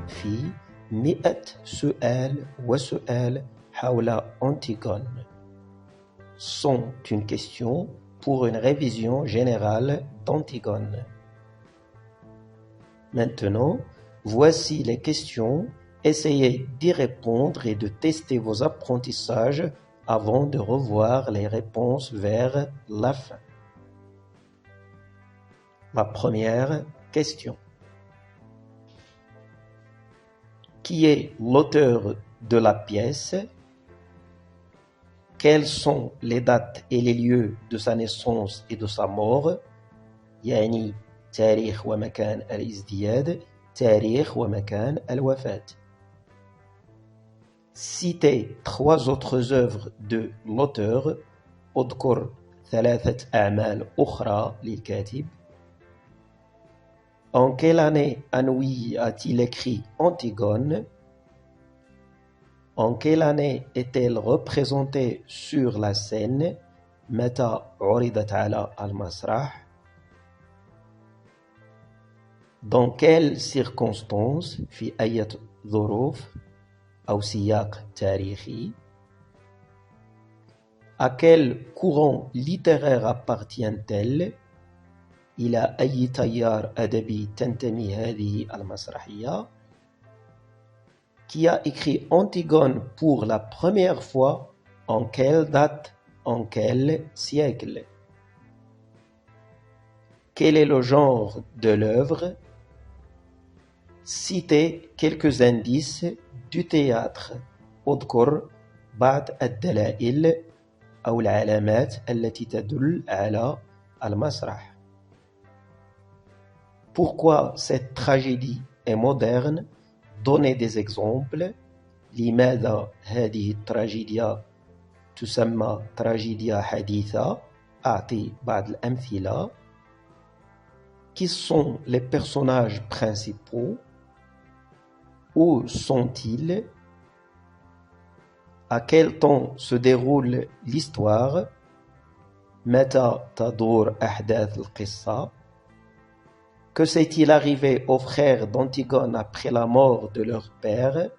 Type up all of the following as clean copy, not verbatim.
في 100 سؤال وسؤال حول أنتيغون. Sont une question pour une révision générale d'Antigone. Maintenant, voici les questions. Essayez d'y répondre et de tester vos apprentissages avant de revoir les réponses vers la fin. La première question. Qui est l'auteur de la pièce? Quelles sont les dates et les lieux de sa naissance et de sa mort? يعني تاريخ ومكان الازدياد، تاريخ ومكان الوفاة. Citez 3 autres œuvres de l'auteur. اذكر 3 أعمال أخرى للكاتب. En quelle année Anouilh a-t-il écrit Antigone? En quelle année est-elle représentée sur la scène? متى عرضت على المسرح? Dans quelles circonstances؟ في أي ظروف أو سياق تاريخي. À quel courant littéraire appartient-elle؟ إلى أي تيار أدبي تنتمي هذه المسرحية؟ Qui a écrit Antigone pour la première fois? En quelle date? En quel siècle? Quel est le genre de l'œuvre? Citez quelques indices du théâtre. اذكر بعض الدلائل أو العلامات التي تدل على المسرح. Pourquoi cette tragédie est moderne? Donnez des exemples. لماذا هذه التراجيديا تسمى تراجيديا حديثة؟ أعطي بعض الأمثلة. Qui sont les personnages principaux? Où sont-ils? À quel temps se déroule l'histoire? متى تدور أحداث القصة? Que s'est-il arrivé aux frères d'Antigone après la mort de leur père?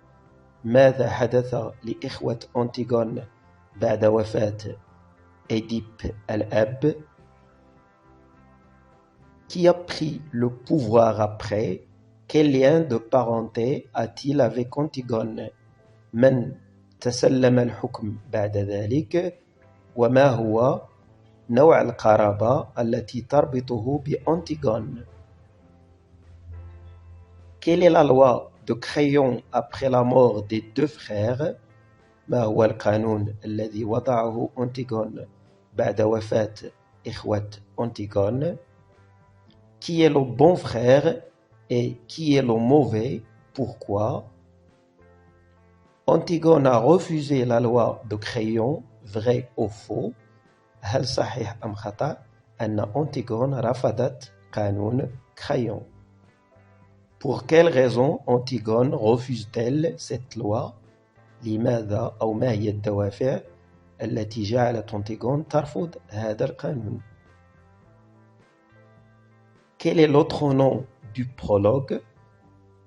ماذا حدث لإخوة أنتيغون بعد وفاة إيديب الأب? Qui a pris le pouvoir après? Quel lien de parenté a-t-il avec Antigone? من تسلم الحكم بعد ذلك؟ وما هو نوع القرابة التي تربطه بأنتيغون؟ Quelle est la loi de Créon après la mort des 2 frères? ما هو القانون الذي وضعه أنتيغون بعد وفاة إخوة أنتيغون؟ Qui est le bon frère et qui est le mauvais? Pourquoi? Antigone a refusé la loi de Créon, vrai ou faux? هل صحيح أم خطأ أن أنتيغون رفضت قانون Créon? Pour quelle raison Antigone refuse-t-elle cette loi? لماذا أو ما هي الدوافع التي جعلت أنتيغون ترفض هذا القانون؟ Quel est l'autre nom du prologue?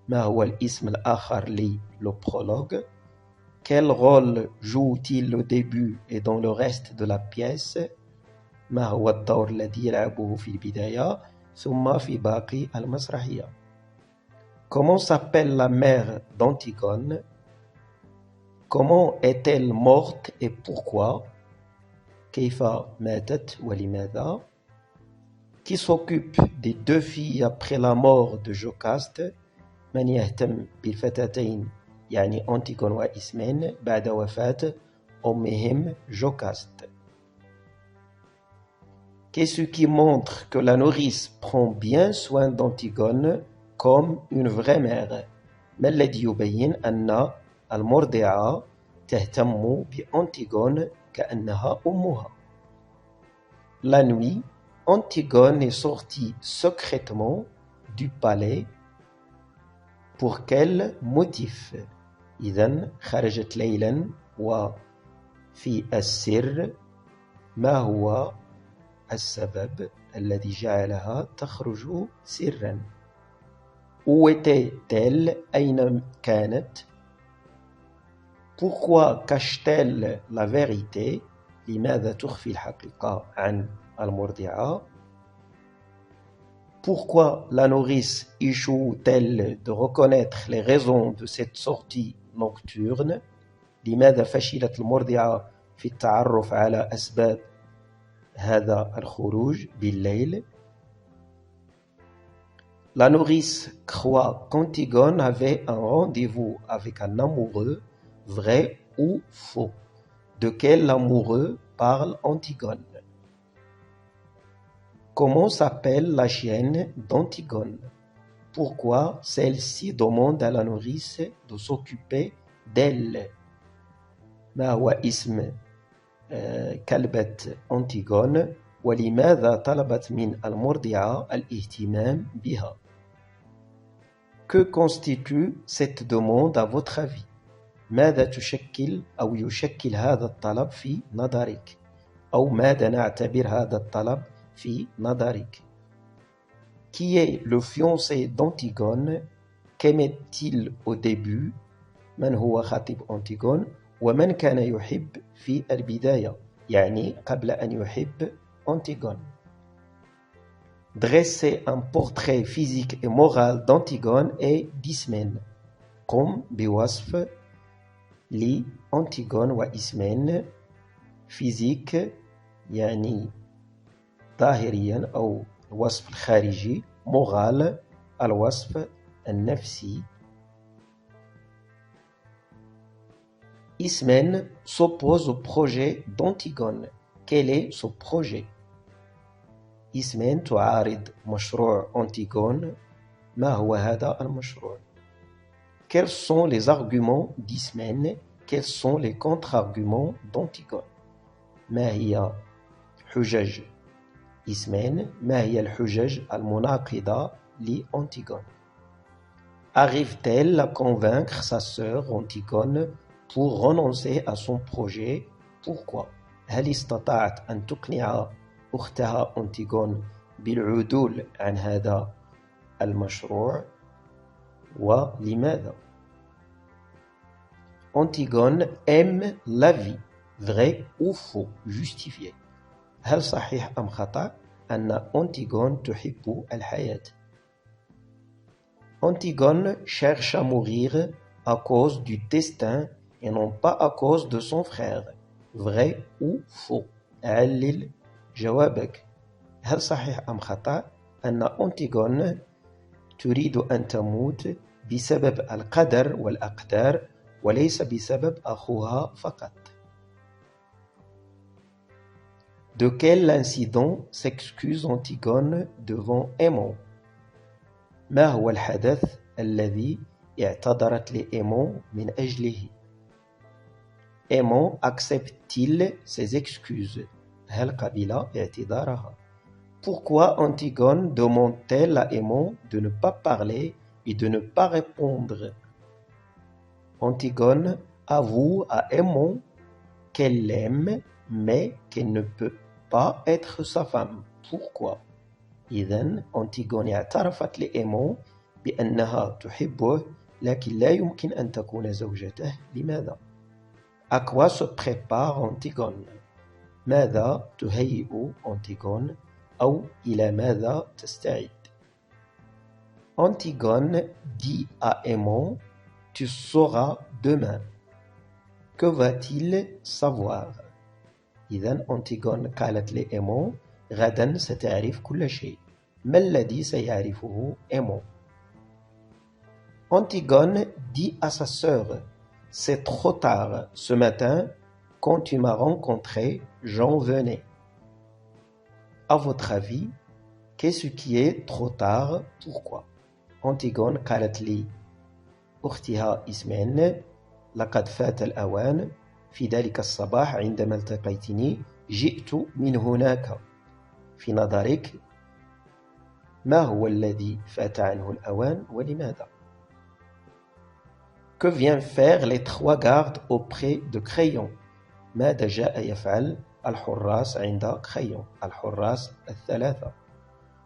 ما هو الاسم الآخر le prologue? Quel rôle joue-t-il au début et dans le reste de la pièce? ما هو الدور الذي يلعبه في البداية ثم في باقي المسرحية؟ Comment s'appelle la mère d'Antigone? Comment est-elle morte et pourquoi? كيف ماتت ولماذا? Qui s'occupe des 2 filles après la mort de Jocaste? من يهتم بالفتاتين يعني أنتيغون وإسمين بعد وفاة أمهم جوكاست؟ Qu'est-ce qui montre que la nourrice prend bien soin d'Antigone comme une vraie mère؟ ما الذي يبين أن المرضعة تهتم بأنتيغون كأنها أمها؟ La nuit, Antigone est sortie secrètement du palais. Pour quel motif؟ إذن خرجت ليلا وفي السر. ما هو السبب الذي جعلها تخرج سرا؟ Où était-elle? أين كانت? Pourquoi cache-t-elle la vérité? لماذا تخفي الحقيقة عن المرضعة? Pourquoi la nourrice échoue-t-elle de reconnaître les raisons de cette sortie nocturne? لماذا فشلت المرضعة في التعرف على أسباب هذا الخروج بالليل؟ La nourrice croit qu'Antigone avait un rendez-vous avec un amoureux, vrai ou faux. De quel amoureux parle Antigone? Comment s'appelle la chienne d'Antigone? Pourquoi celle-ci demande à la nourrice de s'occuper d'elle? ما هو اسم كلبة أنتيغون ولماذا طلبت من المرضعة الاهتمام بها? Que constitue cette demande à votre avis? ماذا تشكل أو يشكل هذا الطلب في نظرك؟ أو ماذا نعتبر هذا الطلب في نظرك؟ Qui est le fiancé d'Antigone? Qu'aimait-il au début? من هو خطيب أنتيغون؟ ومن كان يحب في البداية؟ يعني قبل أن يحب أنتيغون. Dresser un portrait physique et moral d'Antigone et d'Ismène. قم بوصف لأنتيغون وإسمين. physique يعني ظاهريا أو الوصف الخارجي. moral الوصف النفسي. Ismène s'oppose au projet d'Antigone. Quel est ce projet? Ismène تعارض مشروع أنتيغون. ما هو هذا المشروع؟ Quels sont les arguments d'Ismène? Quels sont les contre-arguments d'Antigone? ما هي حجج إسمène؟ ما هي الحجج المناقضة لأنتيغون؟ Arrive-t-elle à convaincre sa sœur Antigone pour renoncer à son projet? Pourquoi? هل استطاعت أن تقنع أختها أنتيغون بالعدول عن هذا المشروع؟ ولماذا؟ Antigone aime la vie. Vrai ou faux? Justifié. هل صحيح أم خطأ أن أنتيغون تحب الحياة؟ Antigone cherche à mourir à cause du destin et non pas à cause de son frère. Vrai ou faux? علل جوابك. هل صحيح أم خطأ أن أنتيغون تريد أن تموت بسبب القدر والأقدار وليس بسبب أخوها فقط؟ De quel incident s'excuse Antigone devant Aimon? ما هو الحدث الذي اعتذرت لإيمون من أجله؟ Aimon accepte-t-il ses excuses? هل قبل اعتذارها؟ Pourquoi Antigone demande-t-elle à Aimon de ne pas parler et de ne pas répondre? Antigone avoue à Aimon qu'elle l'aime mais qu'elle ne peut pas être sa femme. Pourquoi? إذن أنتيغون اعترفت لإيمون بأنها تحبه لكن لا يمكن أن تكون زوجته. لماذا؟ À quoi se prépare Antigone? ماذا تهيئ أنتيغون أو إلى ماذا تستعد؟ Antigone dit à Aimon: Tu sauras demain. Que va-t-il savoir? إذن أنتيغون قالت لإيمون: غدا ستعرف كل شيء. ما الذي سيعرفه إيمون؟ Antigone dit à sa sœur: C'est trop tard. Ce matin, quand tu m'as rencontré, j'en venais. À votre avis, qu'est-ce qui est trop tard? Pourquoi? Antigone قالت لي أختها إسمين: لقد فات الأوان. في ذلك الصباح عندما التقيتني جئت من هناك. في نظرك ما هو الذي فات عنه الأوان ولماذا؟ Que vient faire les trois gardes auprès de Créon? ماذا جاء يفعل الحراس عند Créon؟ الحراس الثلاثة.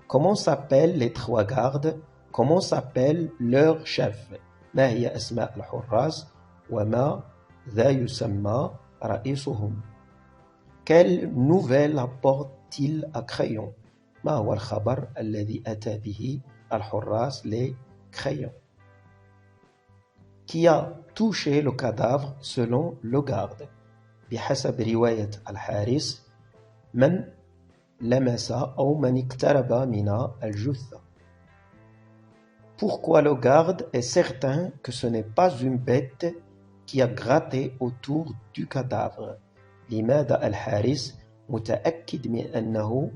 Comment s'appellent les trois gardes comment s'appelle leur chef. ما هي أسماء الحراس وماذا يسمى رئيسهم. Quelle nouvelle apporte-t-il à Crayon. ما هو الخبر الذي أتى به الحراس les crayons. Qui a touché le cadavre selon le garde. بحسب رواية الحارس من لمس أو من اقترب من الجثة. Pourquoi le garde est certain que ce n'est pas une bête qui a gratté autour du cadavre. لماذا الحارس متأكد من أنه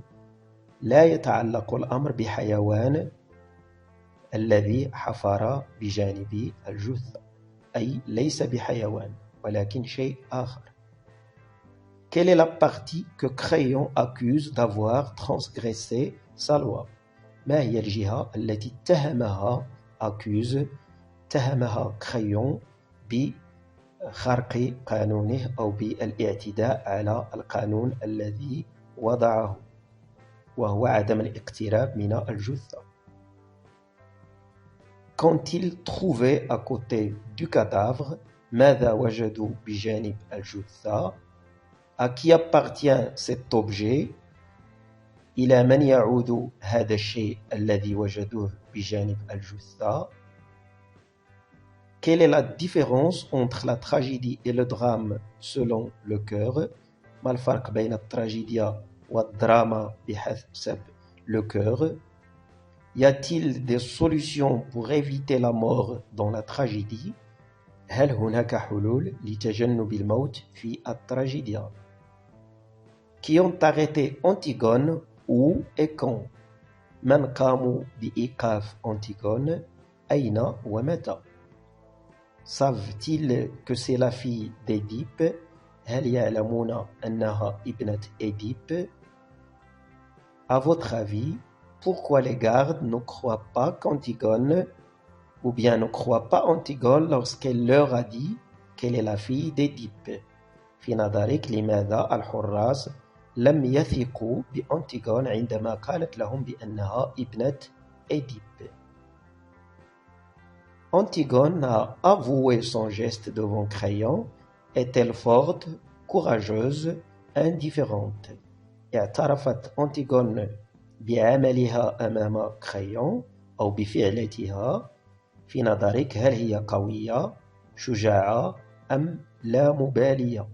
لا يتعلق الأمر بحيوان الذي حفر بجانب الجثة، أي ليس بحيوان ولكن شيء آخر. Quelle est la partie que Crayon accuse d'avoir transgressé sa loi. ما هي الجهة التي اتهمها Crayon بخرق قانونه أو بالاعتداء على القانون الذي وضعه وهو عدم الاقتراب من الجثة. Qu'ont-ils trouvé à côté du cadavre. ماذا وجدوا بجانب الجثة. À qui appartient cet objet. إلى من يعود هذا الشيء الذي وجدوه بجانب الجثة. Quelle est la différence entre la tragédie et le drame selon le cœur. ما الفرق بين التراجيديا والدراما بحسب le cœur. Y a-t-il des solutions pour éviter la mort dans la tragédie. هل هناك حلول لتجنب الموت في التراجيديا. Qui ont arrêté Antigone où et quand. من قاموا بإيقاف أنتيغون أين ومتى. Savent-ils que c'est la fille d'Édipe. هل يعلمون أنها ابنة إيديب. À votre avis, pourquoi les gardes ne croient pas qu'Antigone ou bien ne croient pas Antigone lorsqu'elle leur a dit qu'elle est la fille d'Édipe. في نظرك لماذا الحراس لم يثقوا بأنتيغون عندما قالت لهم بأنها ابنة إيديب. Antigone a avoué son geste devant Crayon. Est-elle forte, courageuse, indifférente. اعترفت أنتيغون بعملها أمام كريون أو بفعلتها. في نظرك هل هي قوية، شجاعة أم لا مبالية.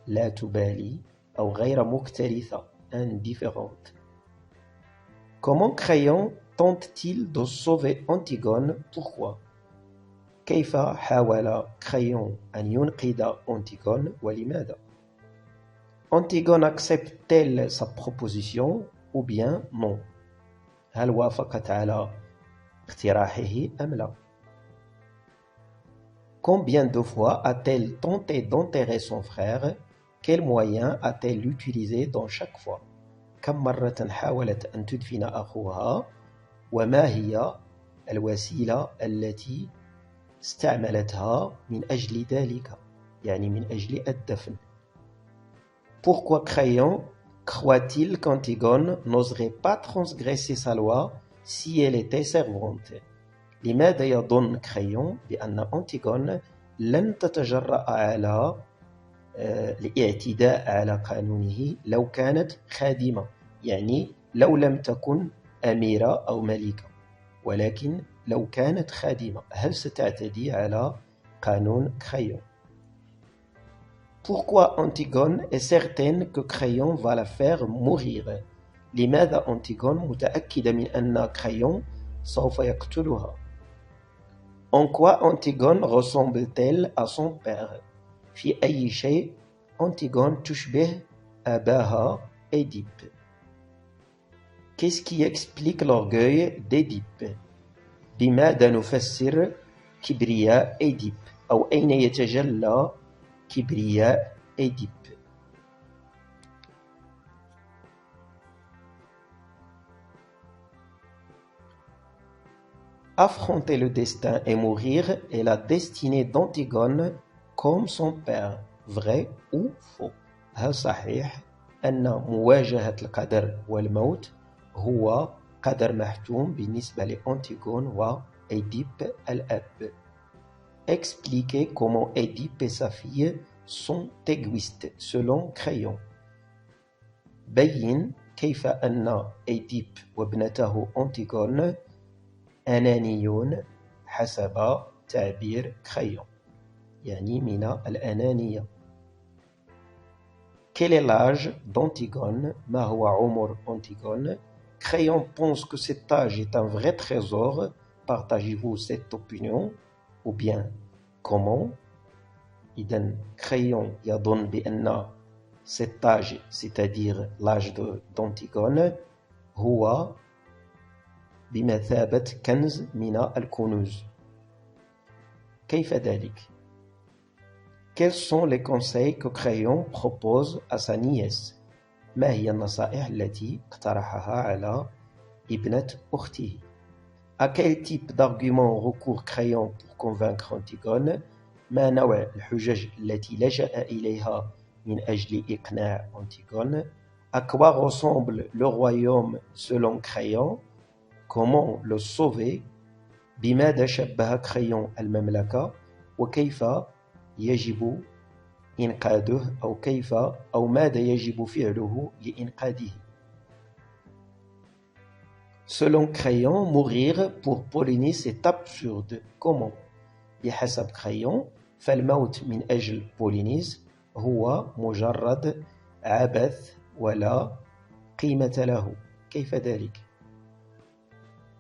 لا تبالي أو غير مكترثة indifférente. Comment Crayon tente-t-il de sauver Antigone. Pourquoi. كيف حاول كريون أن ينقذ أنتيغون ولماذا. Antigone accepte-t-elle sa proposition ou bien non. هل وافقت على اقتراحه أم لا. Combien de fois a-t-elle tenté d'enterrer son frère. Quels moyens a-t-elle utilisé dans chaque fois. كم مرة حاولت أن تدفن أخوها وما هي الوسيلة التي استعملتها من أجل ذلك، يعني من أجل الدفن. Pourquoi Crayon croit-il qu'Antigone n'oserait pas transgresser sa loi si elle était servante. لماذا يظن كريون بأن أنتيغون لن تتجرأ على الاعتداء على قانونه لو كانت خادمة، يعني لو لم تكن أميرة أو ملكة، ولكن لو كانت خادمة هل ستعتدي على قانون كريون. Pourquoi Antigone est certaine que Crayon va la faire mourir. لماذا أنتيغون متأكدة من أن كريون سوف يقتلها. En quoi Antigone ressemble-t-elle à son père. في أي شيء أنتيغون تشبه أباها إيديب. Qu'est-ce qui explique l'orgueil d'Édipe. بماذا نفسر كبرياء إيديب أو أين يتجلى كبرياء إيديب. Affronter le destin et mourir est la destinée d'Antigone comme son père. Vrai ou faux. هل صحيح أن مواجهة القدر والموت هو قدر محتوم بالنسبة لأنتيغون وإيديب الأب. Expliquez comment Édipe et sa fille sont égoïstes selon Crayon. بين كيف أن إيديب وابنته أنتيغون أنانيون حسب تعبير Crayon، يعني من الأنانية. Quel est l'âge d'Antigone? ما هو عمر أنتيغون؟ Crayon pense que cet âge est un vrai trésor. Partagez-vous cette opinion? Ou bien comment? إذن Crayon يظن بأن cet âge, c'est-à-dire l'âge d'Antigone، هو بمثابة كنز من الكنوز. كيف ذلك؟ Quels sont les conseils que Crayon propose à sa nièce? ما هي النصائح التي اقترحها على ابنة أخته؟ À quel type d'argument recourt Crayon pour convaincre Antigone؟ ما نوع الحجج التي لجأ إليها من أجل إقناع أنتيغون؟ À quoi ressemble le royaume selon Crayon? Comment le sauver؟ بماذا شبه Crayon المملكة؟ وكيف يجب إنقاذه أو ماذا يجب فعله لإنقاذه؟ Selon Crayon, mourir pour Polynice est absurde. Comment? بحسب Crayon، فالموت من أجل بولينيس هو مجرد عبث ولا قيمة له. كيف ذلك؟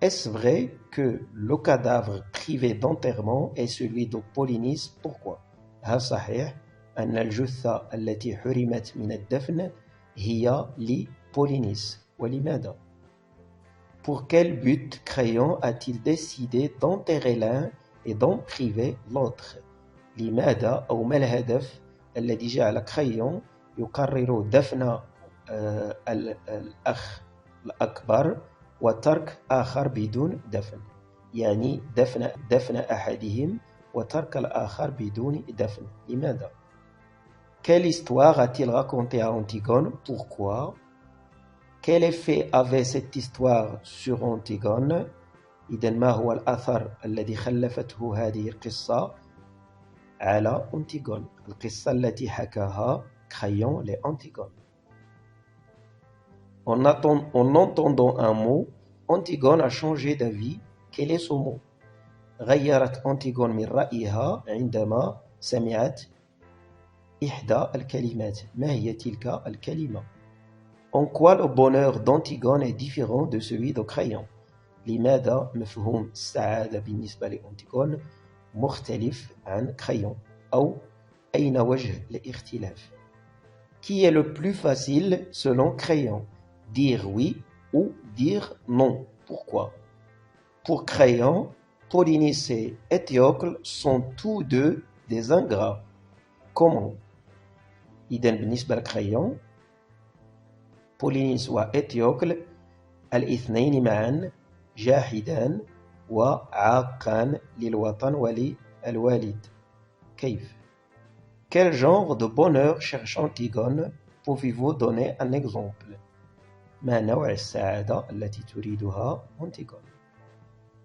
Est-ce vrai que le cadavre privé d'enterrement est celui de Polynice? Pourquoi? هل صحيح أن الجثة التي حرمت من الدفن هي لبولينيس؟ ولماذا؟ Pour quel but Crayon a-t-il décidé d'enterrer l'un et d'en priver l'autre؟ لماذا أو ما الهدف الذي جعل Crayon يقرر دفن الأخ الأكبر وترك آخر بدون دفن؟ يعني دفن أحدهم وترك الآخر بدون دفن. لماذا؟ Quelle histoire a-t-il raconté à Antigone? Pourquoi? Quel effet avait cette histoire sur Antigone؟ إذن ما هو الأثر الذي خلفته هذه القصة على أنتيغون؟ القصة التي حكاها Crayon لأنتيغون. En entendant un mot, Antigone a changé d'avis. Quel est ce mot? غيرت أنتيغون من رأيها عندما سمعت إحدى الكلمات. ما هي تلك الكلمة؟ En quoi le bonheur d'Antigone est différent de celui de Crayon؟ لماذا مفهوم السعادة بالنسبة لأنتيغون مختلف عن Crayon؟ أو أين وجه الاختلاف؟ Qui est le plus facile selon Crayon? Dire oui ou dire non? Pourquoi? Pour Crayon, Polynice et Étiocle sont tous deux des ingrats. Comment? إذن بالنسبة لCrayon، بولينيس وإتيوكل الاثنين معا جاحدان وعاقان للوطن وللوالد. كيف؟ Quel genre de bonheur cherche Antigone? Pouvez-vous donner un exemple? ما نوع السعادة التي تريدها Antigone؟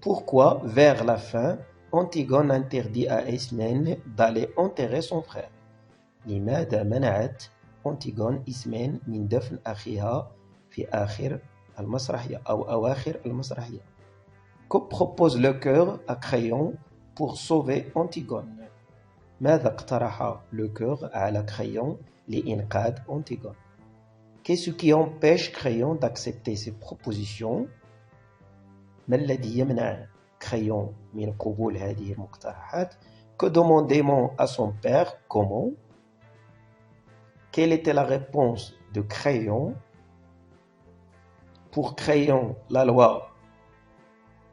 Pourquoi, vers la fin, Antigone interdit à Ismène d'aller enterrer son frère؟ لماذا منعت أنتيغون إسمين من دفن أخيها في آخر المسرحية أو أواخر المسرحية؟ Que propose le cœur à Crayon pour sauver Antigone؟ ماذا اقترح le cœur على Crayon لإنقاذ Antigone؟ Qu'est-ce qui empêche Crayon d'accepter ces propositions؟ ما الذي يمنع Crayon من قبول هذه المقترحات؟ Que demandait-on à son père? Comment? Quelle était la réponse de Crayon? Pour Crayon, la loi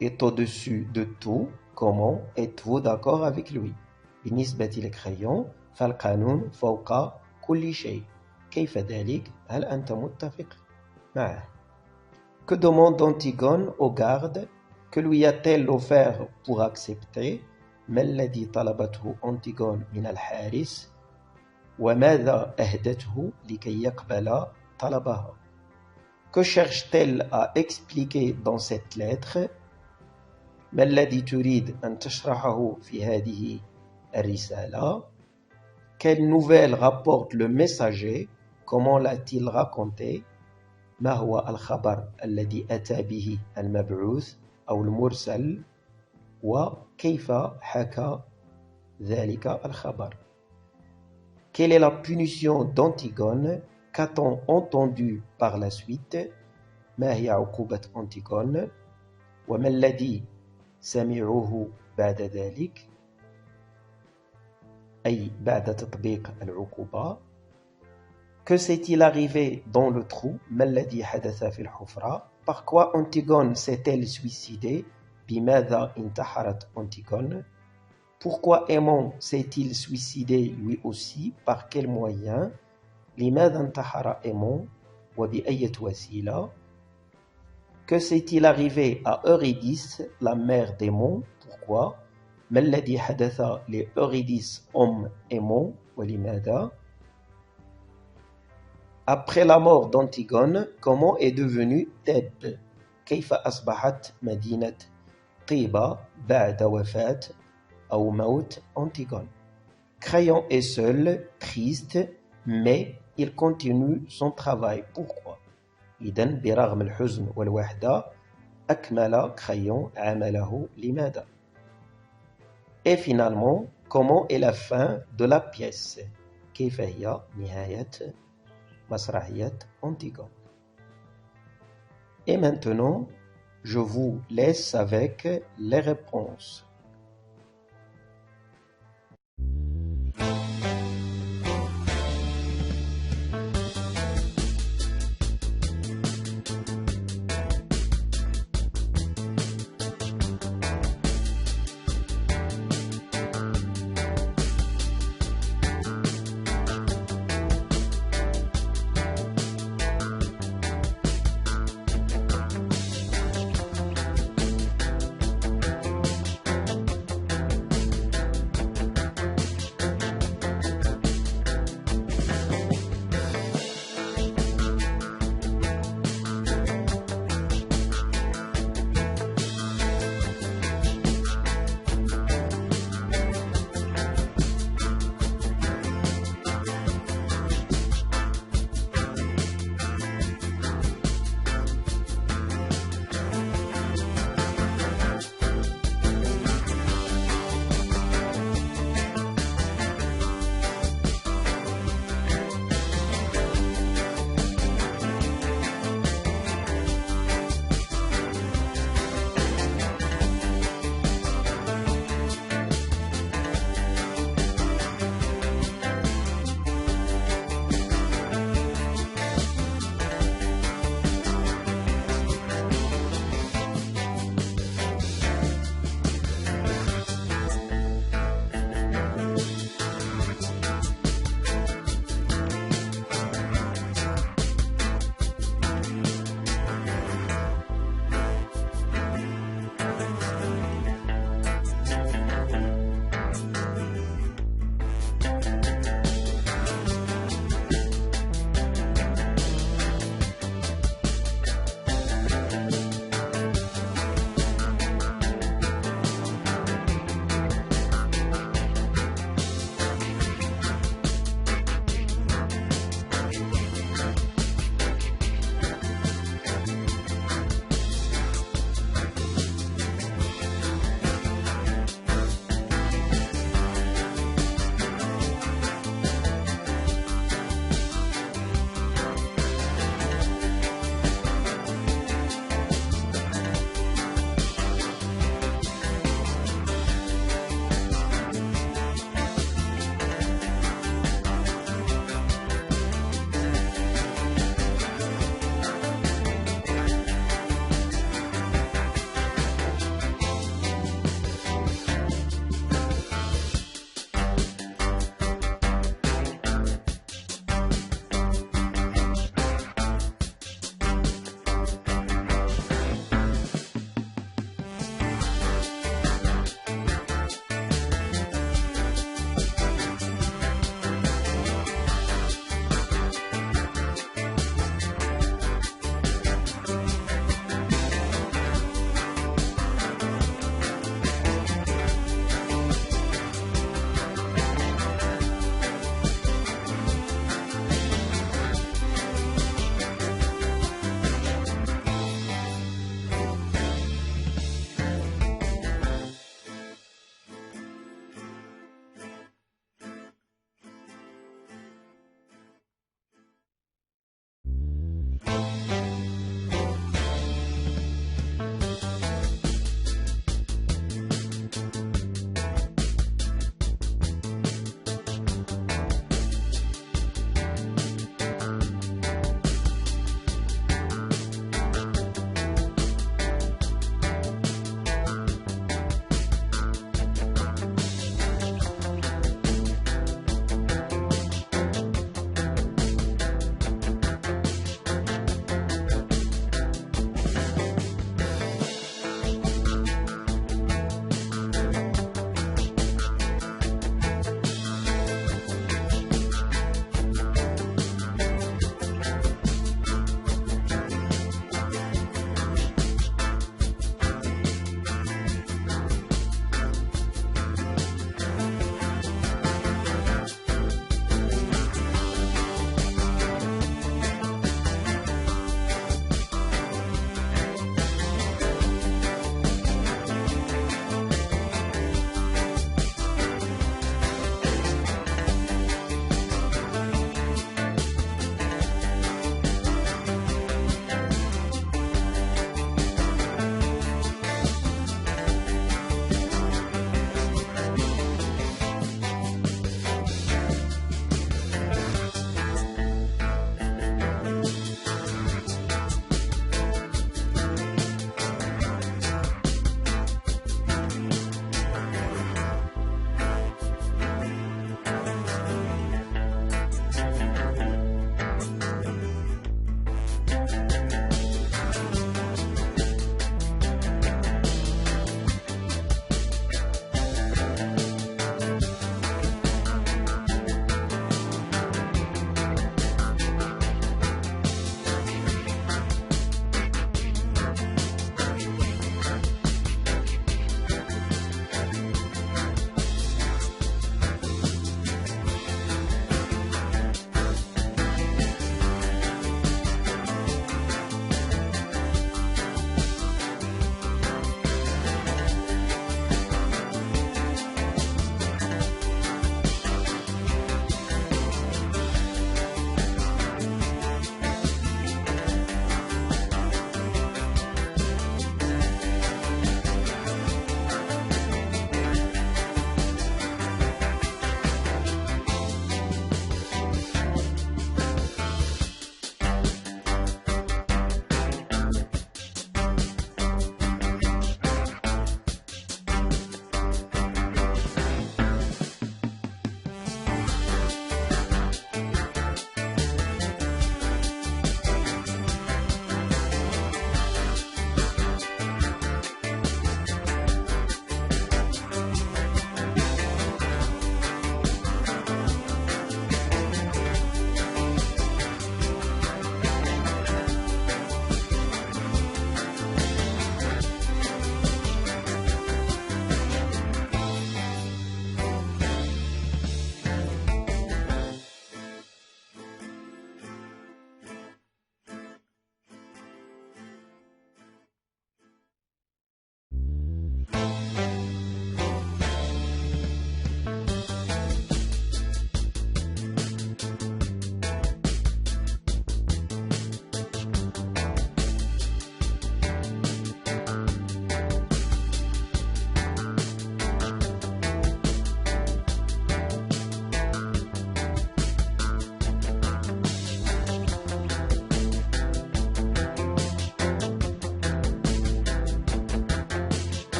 est au-dessus de tout. Comment? Êtes-vous d'accord avec lui? بالنسبة لCrayon، فالقانون فوق كل شيء. كيف ذلك؟ هل أنت متفق معه؟ Que demande Antigone au garde? Que lui a-t-elle offert pour accepter؟ ما الذي طلبته أنتيغون من الحارس؟ وماذا أهدته لكي يقبل طلبها؟ Que cherche-t-elle à expliquer dans cette lettre? ما الذي تريد أن تشرحه في هذه الرسالة? Quelle nouvelle rapporte le messager? Comment l'a-t-il raconté? ما هو الخبر الذي أتى به المبعوث أو المرسل؟ وكيف حكى ذلك الخبر؟ Quelle est la punition d'Antigone? Qu'a-t-on entendu par la suite? ما هي عقوبة أنتيغون؟ وما الذي سمعوه بعد ذلك؟ أي بعد تطبيق العقوبة. Que s'est-il arrivé dans le trou? ما الذي حدث في الحفرة؟ Par quoi Antigone s'est-elle suicidée? بماذا انتحرت أنتيغون؟ Pourquoi Aimon s'est-il suicidé lui aussi? Par quel moyen? لماذا انتحر Aimon؟ وبأية وسيلة؟ Que s'est-il arrivé à Eurydice, la mère d'Aimon? Pourquoi? ما الذي حدث لأوريديس أم Aimon؟ ولماذا؟ Après la mort d'Antigone, comment est devenue Thèbes? كيف أصبحت مدينة طيبة بعد وفاة أو موت Antigone? Crayon est seul, triste, mais il continue son travail. Pourquoi? إذن برغم الحزن والوحدة أكمل Crayon عمله. لماذا? Et finalement, comment est la fin de la pièce? كيف هي نهاية مسرحية Antigone? Et maintenant, je vous laisse avec les réponses.